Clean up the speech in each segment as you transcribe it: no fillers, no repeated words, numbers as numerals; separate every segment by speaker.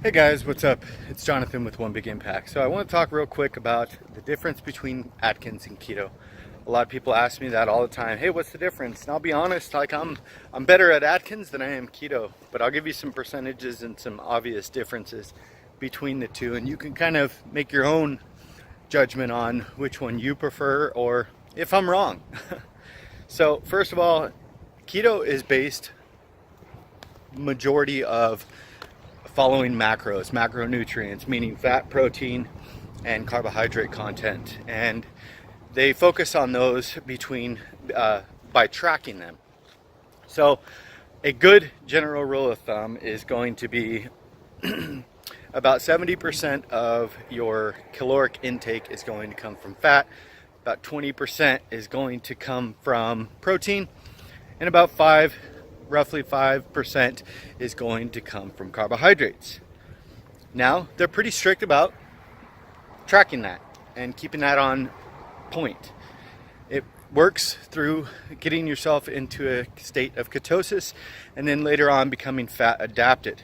Speaker 1: Hey guys, what's up? It's Jonathan with One Big Impact. So I want to talk real quick about the difference between Atkins and keto. A lot of people ask me that all the time. Hey, what's the difference? And I'll be honest, I'm better at Atkins than I am keto, but I'll give you some percentages and some obvious differences between the two, and you can kind of make your own judgment on which one you prefer or if I'm wrong. So first of all, keto is based majority of following macronutrients, meaning fat, protein, and carbohydrate content. And they focus on those by tracking them. So a good general rule of thumb is going to be about 70% of your caloric intake is going to come from fat, about 20% is going to come from protein, and about roughly 5% is going to come from carbohydrates. Now, they're pretty strict about tracking that and keeping that on point. It works through getting yourself into a state of ketosis and then later on becoming fat adapted.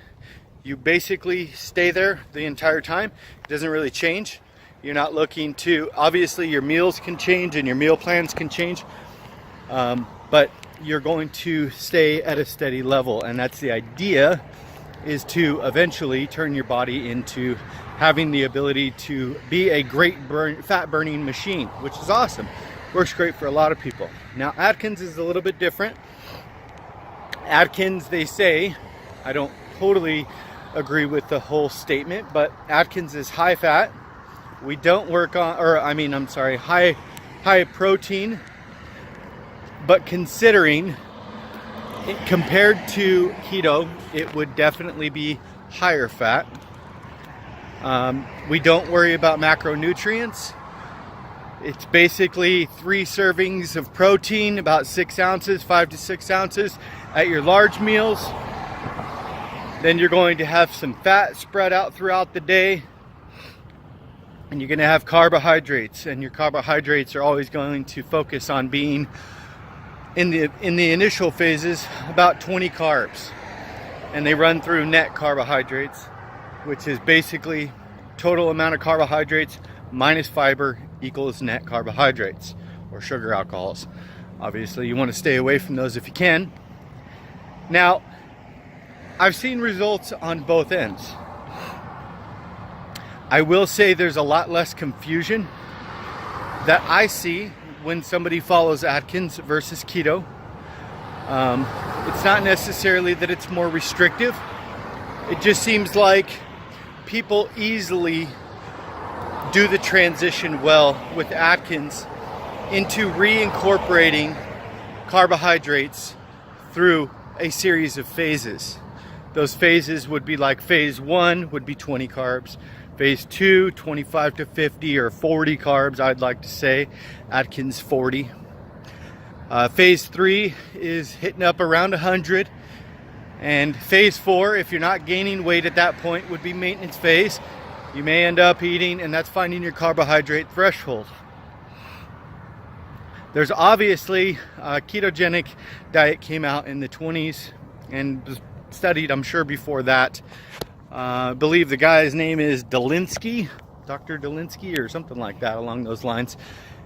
Speaker 1: You basically stay there the entire time. It doesn't really change. You're not looking to, obviously your meals can change and your meal plans can change, but you're going to stay at a steady level, and that's the idea, is to eventually turn your body into having the ability to be a great fat burning machine, which is awesome. Works great for a lot of people. Now Atkins is a little bit different. Atkins, they say, I don't totally agree with the whole statement, but Atkins is high fat. We don't work on, high protein. But considering it compared to keto, it would definitely be higher fat. We don't worry about macronutrients. It's basically 3 servings of protein, about 6 ounces, 5 to 6 ounces at your large meals. Then you're going to have some fat spread out throughout the day. And you're going to have carbohydrates, and your carbohydrates are always going to focus on being in the initial phases about 20 carbs, and they run through net carbohydrates, which is basically total amount of carbohydrates minus fiber equals net carbohydrates or sugar alcohols. Obviously you want to stay away from those if you can. Now I've seen results on both ends. I will say there's a lot less confusion that I see when somebody follows Atkins versus keto. It's not necessarily that it's more restrictive. It just seems like people easily do the transition well with Atkins into reincorporating carbohydrates through a series of phases. Those phases would be like phase 1 would be 20 carbs. Phase 2, 25 to 50 or 40 carbs, I'd like to say. Atkins 40. Phase 3 is hitting up around 100. And phase 4, if you're not gaining weight at that point, would be maintenance phase. You may end up eating, and that's finding your carbohydrate threshold. There's obviously a ketogenic diet came out in the 20s and was studied, I'm sure, before that. I believe the guy's name is Delinsky, Dr. Delinsky or something like that along those lines.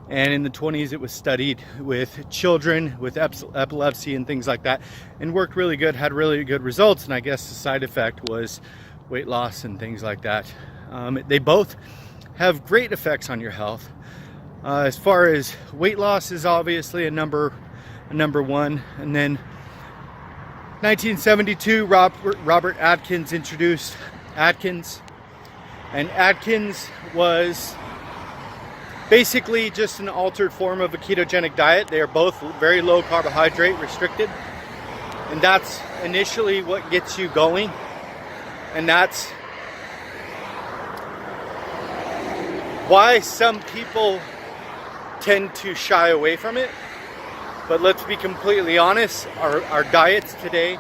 Speaker 1: And in the 20s it was studied with children with epilepsy and things like that, and worked really good, had really good results. And I guess the side effect was weight loss and things like that. They both have great effects on your health. As far as weight loss is obviously a number one. And then 1972, Robert Atkins introduced Atkins, and Atkins was basically just an altered form of a ketogenic diet. They are both very low carbohydrate restricted, and that's initially what gets you going, and that's why some people tend to shy away from it. But let's be completely honest, our diets today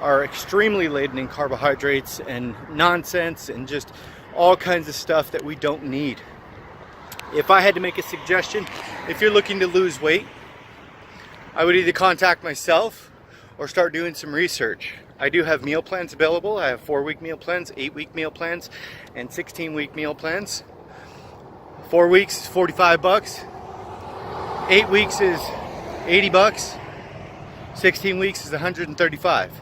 Speaker 1: are extremely laden in carbohydrates and nonsense and just all kinds of stuff that we don't need. If I had to make a suggestion, if you're looking to lose weight, I would either contact myself or start doing some research. I do have meal plans available. I have 4-week meal plans, 8-week meal plans, and 16-week meal plans. 4 weeks is 45 bucks. 8 weeks is 80 bucks. 16 weeks is 135.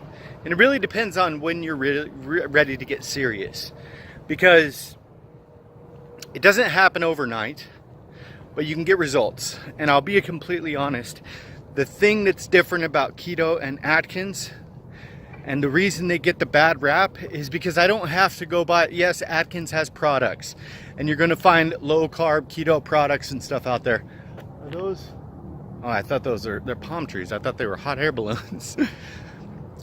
Speaker 1: And it really depends on when you're ready to get serious, because it doesn't happen overnight, but you can get results. And I'll be completely honest, the thing that's different about Keto and Atkins, and the reason they get the bad rap, is because I don't have to go buy. Yes, Atkins has products, and you're going to find low carb keto products and stuff out there. Are those? Oh, I thought they're palm trees. I thought they were hot air balloons.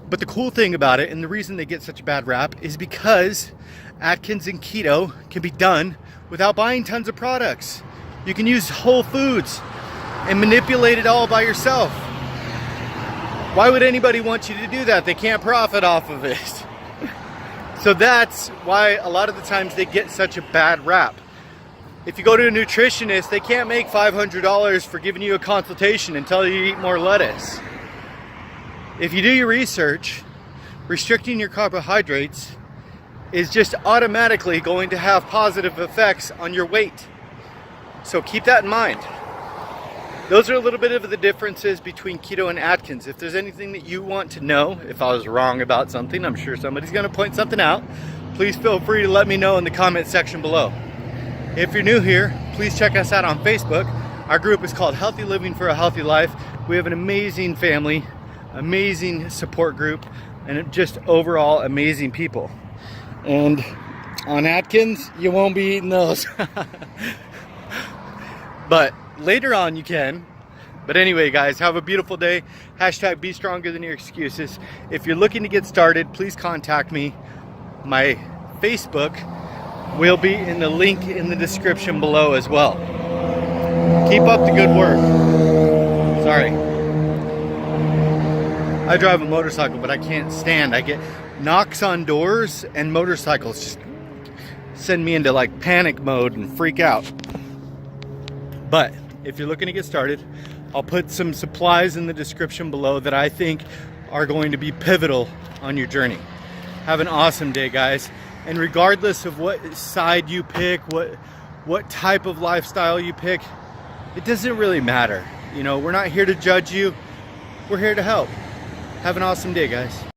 Speaker 1: But the cool thing about it, and the reason they get such a bad rap, is because Atkins and keto can be done without buying tons of products. You can use whole foods and manipulate it all by yourself. Why would anybody want you to do that? They can't profit off of it. So that's why a lot of the times they get such a bad rap. If you go to a nutritionist, they can't make $500 for giving you a consultation and tell you to eat more lettuce. If you do your research, restricting your carbohydrates is just automatically going to have positive effects on your weight. So keep that in mind. Those are a little bit of the differences between Keto and Atkins. If there's anything that you want to know, if I was wrong about something, I'm sure somebody's going to point something out. Please feel free to let me know in the comment section below. If you're new here, please check us out on Facebook. Our group is called Healthy Living for a Healthy Life. We have an amazing family, amazing support group, and just overall amazing people. And on Atkins, you won't be eating those. But later on you can. But anyway, guys, have a beautiful day. Hashtag be stronger than your excuses. If you're looking to get started, please contact me. My Facebook will be in the link in the description below as well. Keep up the good work. Sorry. I drive a motorcycle, but I can't stand. I get knocks on doors, and motorcycles just send me into like panic mode and freak out. But if you're looking to get started, I'll put some supplies in the description below that I think are going to be pivotal on your journey. Have an awesome day, guys. And regardless of what side you pick, what type of lifestyle you pick, it doesn't really matter. You know, we're not here to judge you. We're here to help. Have an awesome day, guys.